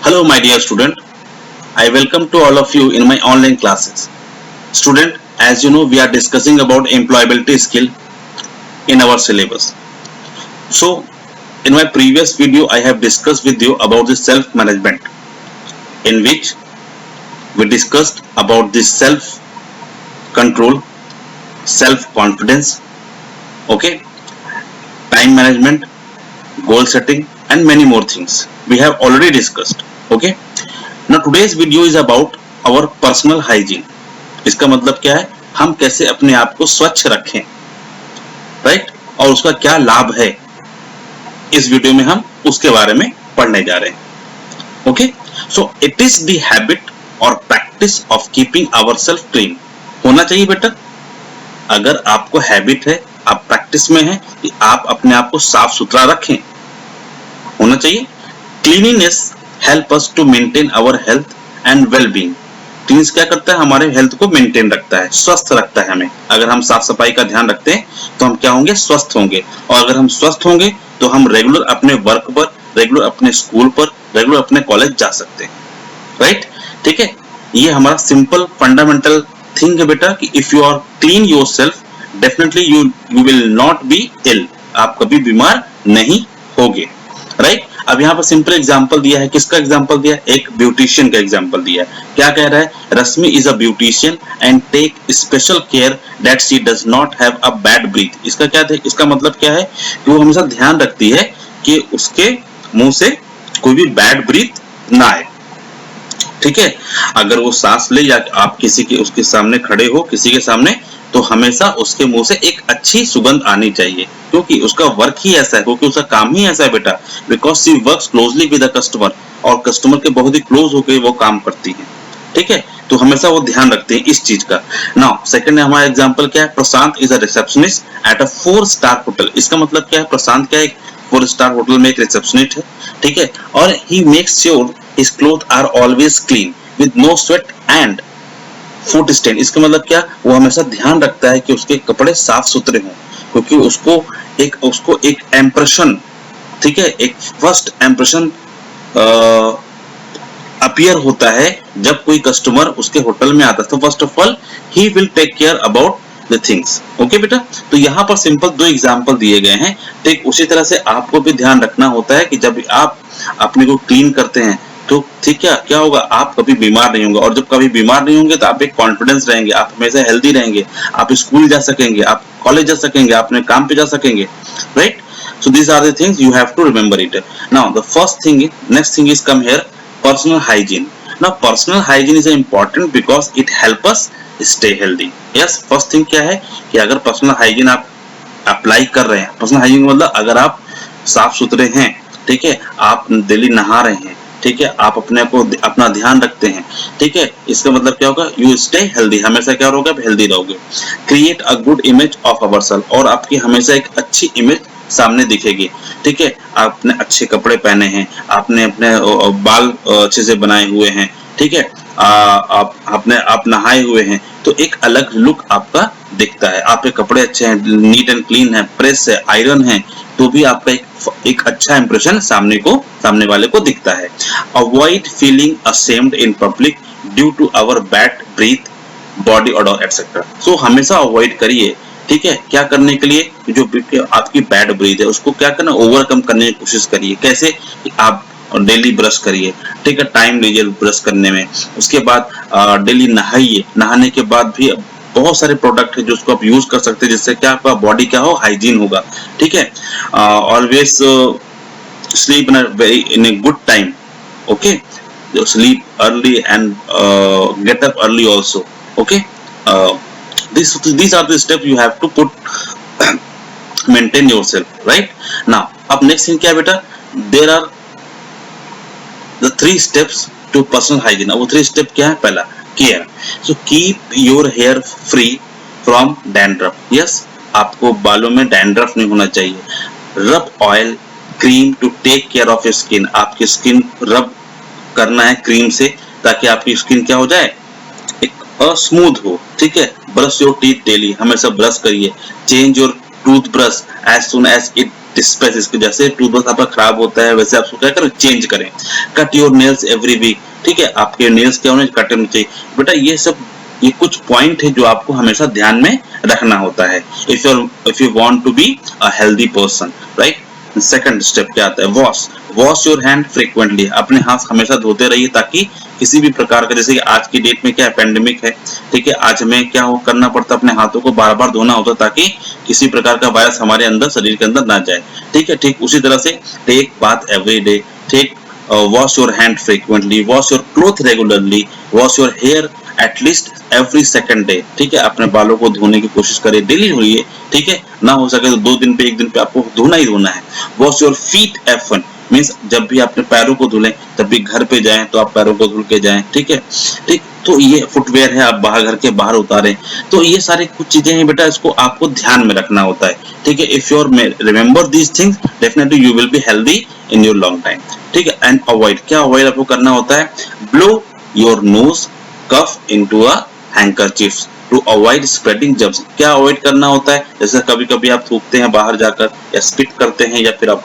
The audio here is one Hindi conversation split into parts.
Hello my dear student, I welcome to all of you in my online classes. Student, as you know we are discussing about employability skill in our syllabus. So in my previous video I have discussed with you about the self management, in which we discussed about the self control, self confidence, okay, time management, goal setting and many more things we have already discussed. Okay, now today's video is about our personal hygiene. इसका मतलब क्या है, हम कैसे अपने आप को स्वच्छ रखें, राइट, और उसका क्या लाभ है, इस वीडियो में हम उसके बारे में पढ़ने जा रहे हैं. Okay, so it is the habit और practice of keeping ourself clean. होना चाहिए बेटा. अगर आपको हैबिट है, आप प्रैक्टिस में है कि आप अपने आप को साफ सुथरा रखें, होना चाहिए. Cleanliness help us to maintain our health and well being. Cleanliness क्या करता है, हमारे हेल्थ को मेंटेन रखता है, स्वस्थ रखता है हमें. अगर हम साफ सफाई का ध्यान रखते हैं तो हम क्या होंगे, स्वस्थ होंगे. और अगर हम स्वस्थ होंगे तो हम रेगुलर अपने वर्क पर, रेगुलर अपने स्कूल पर, रेगुलर अपने कॉलेज जा सकते हैं, राइट. ठीक है, ये हमारा सिंपल फंडामेंटल थिंग है बेटा कि if you are clean yourself definitely you will not be ill. आप कभी बीमार नहीं होगे, राइट. अब यहाँ पर सिंपल एग्जांपल दिया है. किसका एग्जांपल दिया है, एक ब्यूटिशियन का एग्जांपल दिया है. क्या कह रहा है, Rashmi is a beautician and take special care that she does not have a bad breath. इसका क्या है, इसका मतलब क्या है कि वो हमेशा ध्यान रखती है कि उसके मुंह से कोई भी बैड ब्रीथ ना आए. ठीक है, अगर वो सांस ले या आप किसी के उसके सामने खड़े हो, किसी के सामने, तो हमेशा उसके मुंह से एक अच्छी सुगंध आनी चाहिए, क्योंकि उसका वर्क ही ऐसा है, क्योंकि उसका काम ही ऐसा है बेटा. Because she works closely with the customer, और कस्टमर के बहुत ही क्लोज होकर वो काम करती है. ठीक है, तो हमेशा वो ध्यान रखते हैं इस चीज का. नाउ सेकंड हमारा एग्जांपल क्या है, Prashant is a receptionist at a 4-स्टार होटल. इसका मतलब क्या है, प्रशांत क्या है, 4-स्टार होटल में एक रिसेप्शनिस्ट है. ठीक है, और he makes sure his cloth are always clean with no sweat and foot stain. इसका मतलब क्या, वो हमेशा ध्यान रखता है कि उसके कपड़े साफ सुथरे हों, क्योंकि उसको एक इंप्रेशन, ठीक है, एक फर्स्ट इंप्रेशन अपीयर होता है जब कोई कस्टमर उसके होटल में आता है. तो first of all he will take care about the things. Okay बेटा, तो यहाँ पर सिंपल 2 एग्जांपल दिए गए हैं. ठीक उसी तरह से आपको भी ध्यान रखना होता है कि जब आप अपने को क्लीन करते हैं तो ठीक है, क्या होगा, आप कभी बीमार नहीं होंगे. और जब कभी बीमार नहीं होंगे तो आप एक कॉन्फिडेंस रहेंगे, आप हमेशा हेल्दी रहेंगे, आप स्कूल जा सकेंगे, आप कॉलेज जा सकेंगे, अपने काम पे जा सकेंगे, right. So these are the things you have to remember it. Now the next thing is come here, personal hygiene. Now personal hygiene is important because it help us stay healthy. Yes, first thing क्या है कि अगर personal hygiene आप अप्लाई कर रहे हैं, पर्सनल हाइजीन मतलब अगर आप साफ सुथरे हैं, ठीक है, आप डेली नहा रहे हैं, ठीक है, आप अपने को अपना ध्यान रखते हैं, ठीक है, इसका मतलब क्या होगा, यू स्टे हेल्दी, हमेशा क्या रहोगे, आप हेल्दी रहोगे. Create a good image of ourself, और आपकी हमेशा एक अच्छी इमेज सामने दिखेगी. ठीक है, आपने अच्छे कपड़े पहने हैं, आपने अपने बाल अच्छे से बनाए हुए हैं, ठीक है, आप नहाए हुए हैं, तो एक अलग लुक आपका दिखता है. आपके कपड़े अच्छे हैं, नीट एंड क्लीन है, प्रेस है, आयरन है, तो भी आपका एक अच्छा इंप्रेशन सामने वाले को दिखता है. Avoid feeling ashamed in public due to our bad breath, body odour etcetera. So हमेशा अवॉइड करिए, ठीक है, क्या करने के लिए, जो आपकी बैड ब्रीथ है उसको क्या करना, ओवरकम करने की कोशिश करिए. कैसे, आप डेली ब्रश करिए, ठीक है, टाइम लीजिए ब्रश करने में. उसके बाद डेली नहाइए, नहाने के बाद भी बहुत सारे प्रोडक्ट है जो उसको आप यूज कर सकते हैं, जिससे क्या आपका बॉडी क्या हो, हाइजीन होगा. ठीक है, always sleep in a good time. Okay, sleep early and get up early also. Okay, these are the steps you have to put maintain yourself, right. Now अब next thing क्या है बेटा, there are the 3 steps to personal hygiene. अब वो 3 step क्या है, पहला care. So keep your hair free from dandruff. Yes, आपको बालों में dandruff नहीं होना चाहिए. Rub oil cream to take care of your skin. आपकी स्किन रब करना है क्रीम से, ताकि आपकी स्किन क्या हो जाए, एक स्मूथ हो. ठीक है, ब्रश योर टीथ डेली, हमेशा ब्रश करिए. Change your toothbrush as soon as it dispense, जैसे टूथब्रश आपका खराब होता है वैसे आप उसको क्या करें, चेंज करें। Cut your nails every week, ठीक है, आपके नेल्स क्या होने कट होने चाहिए। बेटा ये कुछ पॉइंट है जो आपको हमेशा ध्यान में रखना होता है if you want to be a healthy person, right. Second step क्या आता है, वॉश योर हैंड फ्रीक्वेंटली, अपने हाथ हमेशा धोते रहिए ताकि किसी भी प्रकार का, जैसे कि आज की डेट में क्या है, पेंडेमिक है, ठीक है, आज हमें क्या करना पड़ता है, अपने हाथों को बार बार धोना होता ताकि किसी प्रकार का वायरस हमारे अंदर शरीर के अंदर ना जाए, ठीक है। ठीक उसी तरह से टेक बाथ एवरी डे, ठीक, wash your hand frequently, wash your cloth regularly, wash your hair at least every second day, ठीक है, अपने बालों को धोने की कोशिश करें, डेली धोइए, ठीक है, ना हो सके तो 2 दिन पे 1 दिन पे आपको धोना ही धोना है। वॉश योर फीट एफन, मींस जब भी अपने पैरों को धुलें तब भी घर पे जाएं तो आप पैरों को धुल के जाएं, ठीक है, ठीक। तो ये फुटवेयर है, आप बाहर घर के बाहर उतारें, तो ये सारी कुछ चीजें हैं बेटा, इसको आपको ध्यान में रखना होता है, ठीक है। If you remember these things definitely you will be healthy in your long time, ठीक है। एंड अवॉइड, क्या अवॉइड आपको करना होता है, blow your nose cough into a handkerchief to avoid spreading germs. क्या अवॉइड करना होता है, जैसे कभी कभी आप थूकते हैं बाहर जाकर या स्पिट करते हैं या फिर आप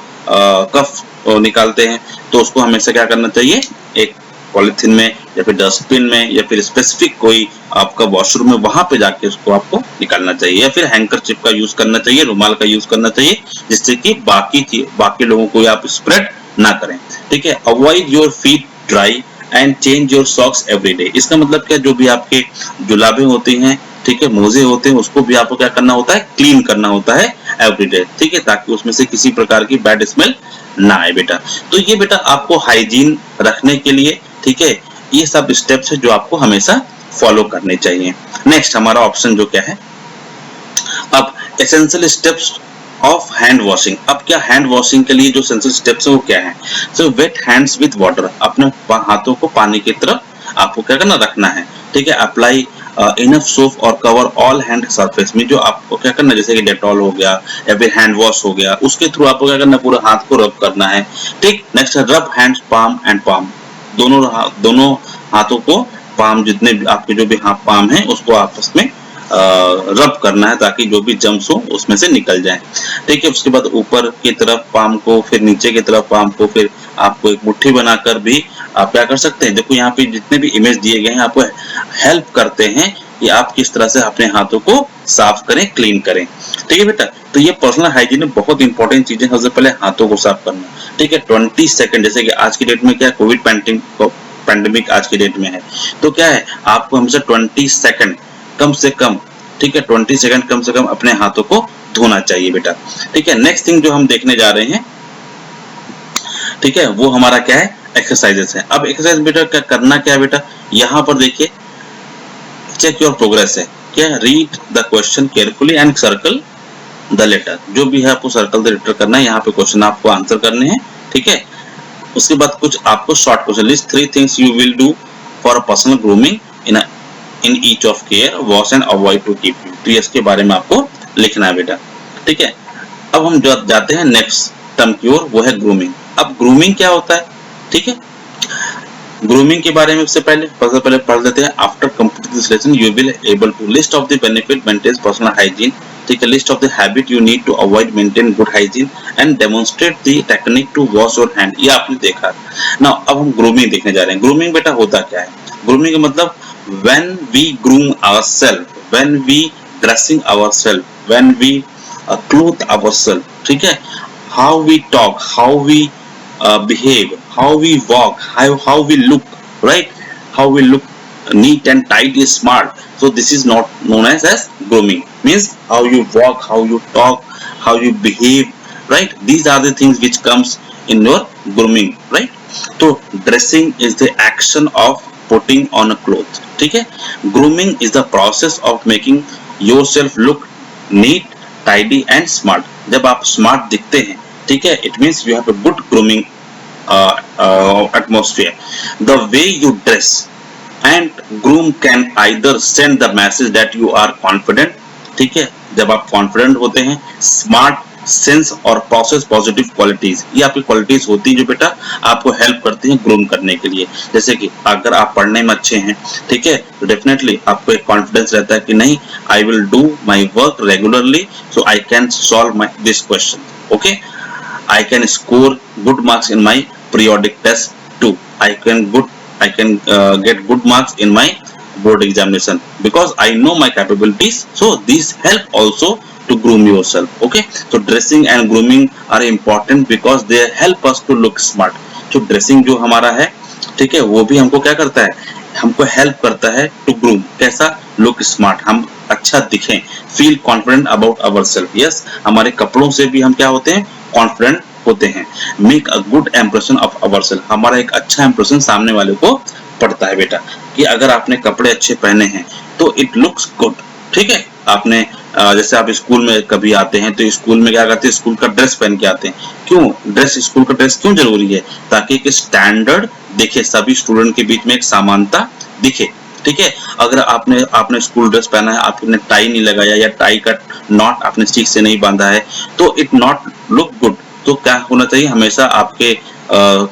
कफ निकालते हैं, तो उसको हमेशा क्या करना चाहिए, एक पॉलिथीन में या फिर डस्टबिन में या फिर स्पेसिफिक कोई आपका वॉशरूम में वहां पे जाके उसको आपको निकालना चाहिए, या फिर हैंकरचीफ का यूज करना चाहिए, रुमाल का यूज करना चाहिए, जिससे कि बाकी लोगों को आप स्प्रेड ना करें, ठीक है। Avoid your feet dry and change your socks every day. इसका मतलब क्या, जो भी आपके जुलाबे होती हैं, ठीक है, मोजे होते हैं, उसको भी आपको क्या करना होता है, क्लीन करना होता है एवरी डे, ठीक है, ताकि उसमें से किसी प्रकार की बैड स्मेल ना आए बेटा। तो ये बेटा आपको हाइजीन रखने के लिए, ठीक है, ये सब स्टेप्स है जो आपको हमेशा फॉलो करने चाहिए। नेक्स्ट हमारा ऑप्शन जो क्या है, अब essential steps of hand washing. अब क्या हैंड वॉशिंग के लिए जो एसेंशियल स्टेप्स है वो क्या है, सो वेट हैंड्स विद वाटर, अपने हाथों को पानी की तरफ आपको क्या करना, रखना है, ठीक है। अप्लाई इनफ सोप और कवर ऑल हैंड सरफेस में, जो आपको क्या करना, जैसे कि डेटॉल हो गया या फिर हैंड वॉश हो गया, उसके थ्रू आपको क्या करना, पूरे हाथ को रब करना है, ठीक। नेक्स्ट रब हैंड्स पाम एंड पाम, दोनों हाथों को पाम, जितने आपके जो भी हाथ पाम है उसको आपस में रब करना है ताकि जो भी जम्स हो उसमें से निकल जाए, ठीक है। उसके बाद ऊपर की तरफ पाम को, फिर नीचे की तरफ पाम को, फिर आपको एक मुट्ठी बनाकर भी आप क्या कर सकते हैं। देखो यहाँ पे जितने भी इमेज दिए गए हैं आपको हेल्प करते हैं कि आप किस तरह से अपने हाथों को साफ करें, क्लीन करें, ठीक है बेटा। तो ये पर्सनल हाइजीन में बहुत इंपॉर्टेंट चीजें, सबसे पहले हाथों को साफ करना, ठीक है। 20 सेकंड, जैसे कि आज की डेट में क्या कोविड पैंडेमिक आज की डेट में है, तो क्या है, आपको हमेशा 20 सेकंड कम से कम, ठीक है, 20 सेकंड कम से कम अपने हाथों को धोना चाहिए बेटा, ठीक है। नेक्स्ट थिंग जो हम देखने जा रहे हैं, ठीक है, वो हमारा क्या है, एक्सरसाइजेस है। अब एक्सरसाइज बेटा क्या करना, क्या है बेटा, यहाँ पर देखिए चेक योर प्रोग्रेस है, क्या, read the question carefully and circle the letter, जो भी है आपको सर्कल द लेटर करना है, यहाँ पे क्वेश्चन आपको आंसर करने हैं, ठीक है। उसके बाद कुछ आपको short question, list 3 things you will do for a personal grooming in each of care, wash and avoid to keep you, तो इसके बारे में आपको लिखना है बेटा, ठीक है। अब हम जाते हैं नेक्स्ट टर्म की ओर, वो है ग्रूमिंग। अब ग्रूमिंग क्या होता है, ठीक है, ग्रूमिंग के बारे में सबसे पहले पढ़ लेते हैं। After complete this lesson you will able to list of the benefit maintain personal hygiene, ठीक है, list of the habit you need to avoid maintain good hygiene and demonstrate the technique to wash your hand, ये आपने देखा ना। अब हम ग्रूमिंग देखने जा रहे हैं। ग्रूमिंग बेटा होता क्या है, ग्रूमिंग का मतलब when we groom ourselves, when we dressing ourselves, when we clothe ourselves, ठीक है, how we talk, how we behave, how we walk, how we look, right, how we look neat and tidy, smart, so this is not known as grooming, means how you walk, how you talk, how you behave, right, these are the things which comes in your grooming, right. So dressing is the action of putting on a cloth, ठीक है। Grooming is the process of making yourself look neat, tidy and smart. जब आप स्मार्ट दिखते हैं, ठीक है, it means you have a good grooming atmosphere. The way you dress and groom can either send the message that you are confident, ठीक है, जब आप कॉन्फिडेंट होते हैं, स्मार्ट सेंस और प्रोसेस पॉजिटिव क्वालिटीज, ये आपकी क्वालिटीज होती है जो बेटा आपको हेल्प करती हैं ग्रूम करने के लिए। जैसे कि अगर आप पढ़ने में अच्छे हैं, ठीक है, तो डेफिनेटली आपको एक कॉन्फिडेंस रहता है कि नहीं, I will do my work regularly so I can solve my this question, okay, I can score good marks in my periodic test too, I can get good marks in my board examination because I know my capabilities. So these help also to groom yourself, okay. So dressing and grooming are important because they help us to look smart. तो ड्रेसिंग जो हमारा है, ठीक है, वो भी हमको क्या करता है, हमको हेल्प करता है टू ग्रूम, कैसा, लुक स्मार्ट, हम अच्छा दिखें, feel confident about our self, yes, हमारे कपड़ों से भी हम क्या होते हैं, कॉन्फिडेंट होते हैं। Make a good impression of our self, हमारा एक अच्छा इंप्रेशन सामने वाले को पड़ता है बेटा, कि अगर आपने कपड़े अच्छे पहने हैं तो इट लुक्स गुड, ठीक है। आपने जैसे आप स्कूल में कभी आते हैं तो स्कूल में क्या करते हैं, स्कूल का ड्रेस पहन के आते हैं, क्यों, ड्रेस, स्कूल का ड्रेस क्यों जरूरी है, ताकि एक स्टैंडर्ड दिखे, सभी स्टूडेंट के बीच में एक समानता दिखे, ठीक है। अगर आपने स्कूल ड्रेस पहना है, आपने टाई नहीं लगाया या टाई का नॉट आपने ठीक से नहीं बांधा है, तो इट नॉट लुक गुड। तो क्या होना चाहिए, हमेशा आपके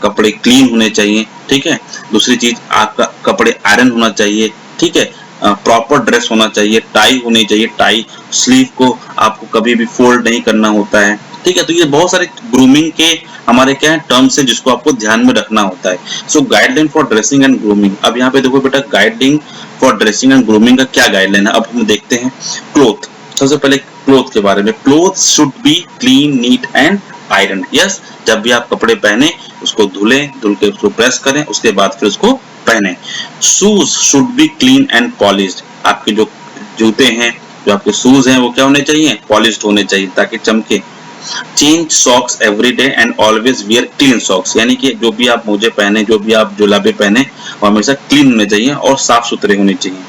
कपड़े क्लीन होने चाहिए, ठीक है। दूसरी चीज, आपका कपड़े आयरन होना चाहिए, ठीक है, प्रॉपर ड्रेस होना चाहिए, टाई होनी चाहिए, टाई स्लीव को आपको कभी भी फोल्ड नहीं करना होता है, ठीक है। तो ये बहुत सारे ग्रूमिंग के हमारे क्या है टर्म्स है जिसको आपको ध्यान में रखना होता है। So guideline for dressing and grooming, अब यहाँ पे देखो बेटा, guideline for dressing and grooming का क्या गाइडलाइन है, अब हम देखते हैं। क्लोथ, सबसे पहले क्लोथ के बारे में, cloth should be clean, neat and iron, yes, जब भी आप कपड़े पहने उसको धुल के उसको प्रेस करें, उसके बाद फिर उसको पहने। Shoes should be clean and polished, आपके जो जूते हैं, जो आपके शूज हैं, वो क्या होने चाहिए, पॉलिश्ड होने चाहिए ताकि चमके। Change socks every day and always wear clean socks, यानी कि जो भी आप मोजे पहने, जो भी आप जुलाबे पहने, वो हमेशा क्लीन होने चाहिए और साफ सुथरे होने चाहिए।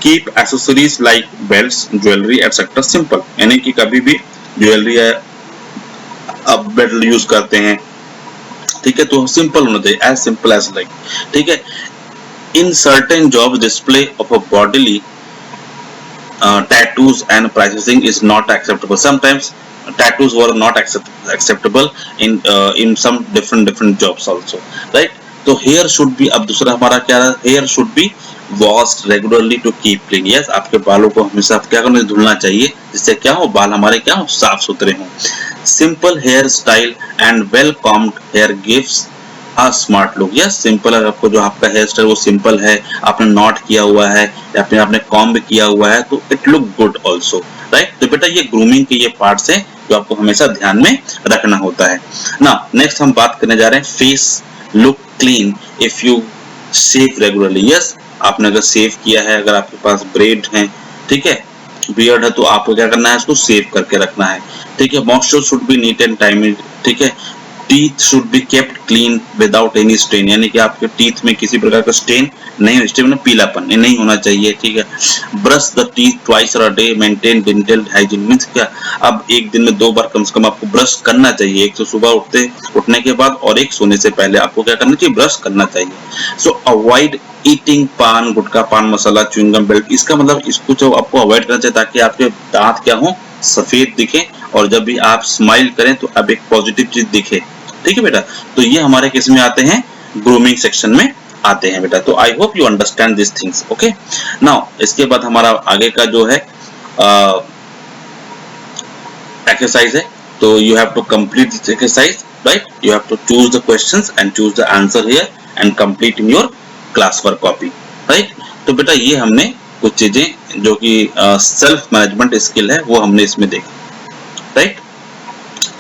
Keep accessories like belts, jewellery etcetera simple, यानी कि कभी भी ज्वेलरी है, आप बेल्ट यूज करते हैं, ठीक है, तो सिंपल होना चाहिए, एज सिंपल एज लाइक, ठीक है। In certain job display of a bodily tattoos and pricing is not acceptable. Sometimes tattoos were not acceptable in some different jobs also, right? तो hair should be, अब दूसरा हमारा क्या है, hair should be washed regularly to keep clean. Yes, आपके बालों को हमेशा क्या करना, धुलना चाहिए, जिससे क्या हो, बाल हमारे क्या हो, साफ सुथरे हों। Simple hair style and well combed hair gives a smart look. Yes, simple, अगर आपको जो आपका हेयर स्टाइल वो सिंपल है, आपने नॉट किया हुआ है या फिर आपने कॉम्ब किया हुआ है, तो it look good also, right. तो बेटा ये ग्रूमिंग के ये पार्ट्स हैं जो आपको हमेशा ध्यान में रखना होता है ना। नेक्स्ट हम बात करने जा रहे हैं, face look clean if you shave regularly. Yes, आपने अगर शेव किया है, अगर आपके पास ब्रेड है, ठीक है, बियर्ड है, तो आपको क्या करना है, इसको सेव करके रखना है, ठीक है। Moisture should be neat and tidy, ठीक है। Teeth should be kept clean without any stain, यानी कि आपके टीथ में किसी प्रकार का स्टेन नहीं, स्टेन में पीलापन नहीं होना चाहिए, ठीक है। Brush the teeth twice a day, maintain dental hygiene, means क्या, अब एक दिन में 2 बार कम से कम आपको ब्रश करना चाहिए, एक तो सुबह उठने के बाद और एक सोने से पहले आपको क्या करना चाहिए, ब्रश करना चाहिए। सो अवॉइड ईटिंग पान, गुटखा, पान मसाला, च्युइंगम, बेल्ट, इसका मतलब इसको जो आपको अवॉइड करना चाहिए ताकि आपके दांत क्या हो, सफेद दिखे, और जब भी आप स्माइल करें तो अब एक पॉजिटिव चीज दिखे, ठीक है बेटा। तो ये हमारे किस में आते हैं, ग्रूमिंग सेक्शन में आते हैं बेटा। तो I hope you understand this things, okay. Now इसके बाद हमारा आगे का जो है एक्सरसाइज है, तो you have to complete this exercise, right. You have to choose the questions and choose the answer here and complete in your class work copy, right. तो बेटा ये हमने कुछ चीजें जो कि सेल्फ मैनेजमेंट स्किल है वो हमने इसमें देखी, राइट।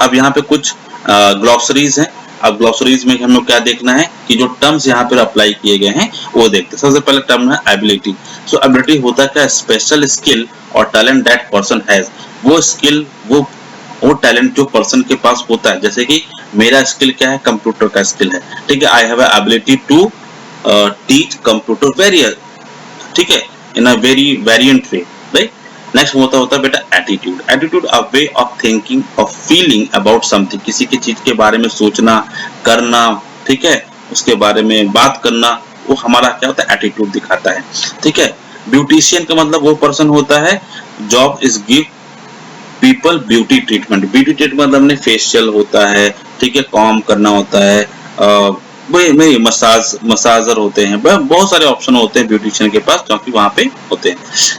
अब यहाँ पे कुछ ग्लॉसरीज हैं। अब ग्लॉसरीज में हमें क्या देखना है कि जो टर्म्स यहाँ पर अप्लाई किए गए हैं वो देखते हैं। सबसे पहले टर्म है एबिलिटी। सो एबिलिटी होता क्या, स्पेशल स्किल और टैलेंट दैट पर्सन हैज, वो स्किल, वो टैलेंट जो पर्सन के पास होता है। जैसे कि मेरा स्किल क्या है, कंप्यूटर का स्किल है, ठीक है, I have ability to teach computer वेरियर, ठीक है, in a very variant way, right. Next होता है बेटा attitude. Attitude a way of thinking of feeling about something, किसी की चीज के बारे में सोचना, करना, ठीक है, उसके बारे में बात करना, वो हमारा क्या होता है, एटीट्यूड दिखाता है, ठीक है। ब्यूटिशियन का मतलब वो पर्सन होता है, job is give people beauty treatment मतलब हमने फेशियल होता है, ठीक है, कॉम करना होता है, वही मसाजर होते हैं, बहुत सारे ऑप्शन होते हैं ब्यूटिशियन के पास क्योंकि वहां पे होते हैं,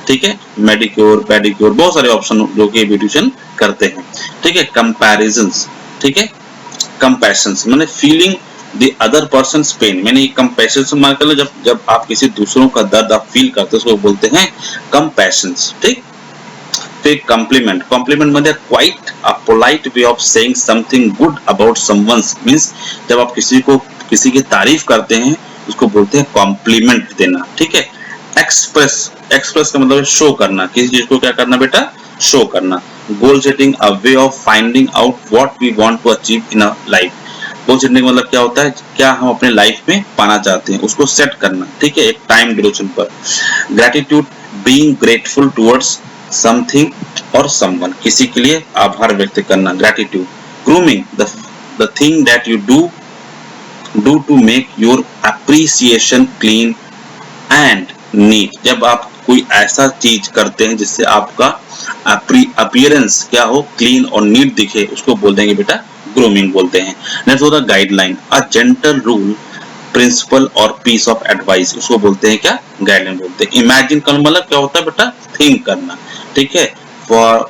ठीक है, मेडिक्योर पेडिक्योर बहुत सारे ऑप्शन जो कि ब्यूटिशियन करते हैं, ठीक है। कंपैरिजंस, ठीक है, कंपैशंस मैंने feeling the other person pain, मैंने कंपैशन से मान कर जब आप किसी दूसरों का दर्द आप फील करते हैं उसको बोलते हैं कंपैशंस, ठीक। फिर कॉम्प्लीमेंट, कॉम्प्लीमेंट मतलब quite a polite way of saying something good about someone's, means जब आप किसी की तारीफ करते हैं उसको बोलते हैं कॉम्प्लीमेंट देना, ठीक है। एक्सप्रेस, एक्सप्रेस का मतलब शो करना, किसी चीज को क्या करना बेटा, शो करना। Goal setting a way of finding out what we want to achieve in a life, goal setting का मतलब क्या होता है, क्या हम अपने लाइफ में पाना चाहते हैं उसको सेट करना, ठीक है, एक टाइम ड्यूरेशन पर। Gratitude, being grateful towards something और समवन, किसी के लिए आभार व्यक्त करना, gratitude. Grooming, the thing that you do to make your appreciation clean and neat, जब आप कोई ऐसा चीज करते हैं जिससे आपका अपीयरेंस क्या हो, क्लीन और नीट दिखे, उसको बोल देंगे बेटा ग्रूमिंग बोलते हैं। नेक्स्ट होता है guideline, a gentle rule principle और पीस ऑफ एडवाइस, उसको बोलते हैं क्या, गाइडलाइन बोलते हैं। इमेजिन का मतलब क्या होता है बेटा, थिंक करना, ठीक है। For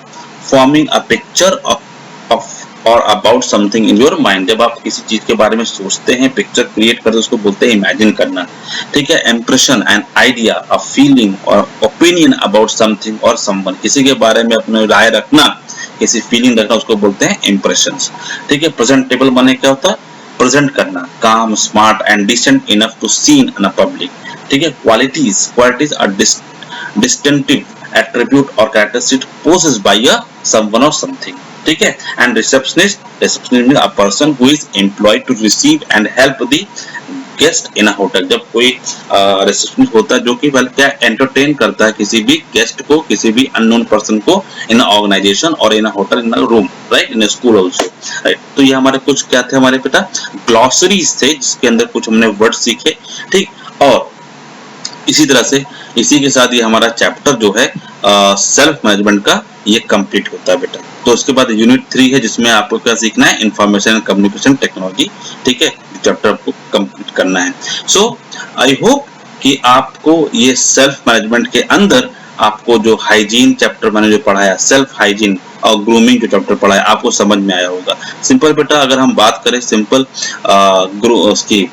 forming a picture of और about something in your mind, जब आप किसी चीज के बारे में सोचते हैं, पिक्चर क्रिएट करते हैं, उसको बोलते हैं इमेजिन करना, ठीक है। Impression and idea, a feeling और ओपिनियन अबाउट समथिंग और समवन, किसी के बारे में अपनी राय रखना, किसी फीलिंग रखना, उसको बोलते हैं इंप्रेशंस, ठीक है। प्रेजेंटेबल माने क्या होता है, प्रेजेंट करना, काम, smart and decent enough to seen in a public, ठीक है। क्वालिटीज आर डिस्टिंक्टिव एट्रीब्यूट और characteristic possessed by a someone or something, ठीक है। And receptionist means a person who is employed to receive and help the guest in a hotel, जब कोई रिसेप्शनिस्ट होता है जो कि क्या एंटरटेन करता है किसी भी गेस्ट को, किसी भी अननोन पर्सन को इन अ ऑर्गेनाइजेशन और in a hotel, in a room, right, in a school also, right. तो ये हमारे कुछ क्या थे हमारे बेटा, ग्लॉसरीज थे जिसके अंदर कुछ हमने वर्ड सीखे, ठीक। और इसी तरह से इसी के साथ ये हमारा चैप्टर जो है सेल्फ मैनेजमेंट का ये कंप्लीट होता है बेटा। तो उसके बाद यूनिट 3 है जिसमें आपको क्या सीखना है, इंफॉर्मेशन एंड कम्युनिकेशन टेक्नोलॉजी, ठीक है, चैप्टर आपको कंप्लीट करना है। सो आई होप कि आपको ये सेल्फ मैनेजमेंट के अंदर आपको जो हाइजीन चैप्टर मैंने जो पढ़ाया, सेल्फ हाइजीन और ग्रूमिंग जो चैप्टर पढ़ाया, आपको समझ में आया होगा। सिंपल बेटा अगर हम बात करें सिंपल उसकी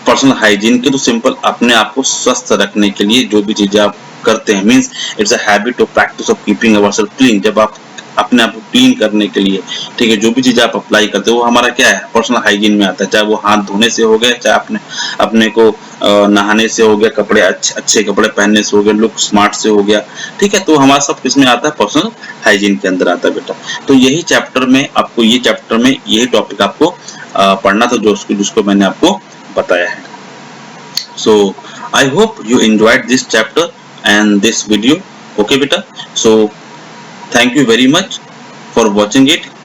पर्सनल हाइजीन के, तो सिंपल अपने आप को स्वस्थ रखने के लिए जो भी चीजें आप करते हैं, means it's a habit of practice of keeping ourself clean, जब आप अपने आप को क्लीन करने के लिए, ठीक है, जो भी चीजें आप अप्लाई करते हो वो हमारा क्या है, पर्सनल हाइजीन में आता है। चाहे वो हाथ धोने से हो गया, चाहे अपने को नहाने से हो गया, कपड़े अच्छे कपड़े पहनने से हो गया, लुक स्मार्ट से हो गया, ठीक है। तो हमारा सब किसमें आता है, पर्सनल हाइजीन के अंदर आता है बेटा। तो यही चैप्टर में आपको यही टॉपिक आपको पढ़ना था जिसको मैंने आपको बताया है। So I hope you enjoyed this chapter and this video, okay beta. So thank you very much for watching it.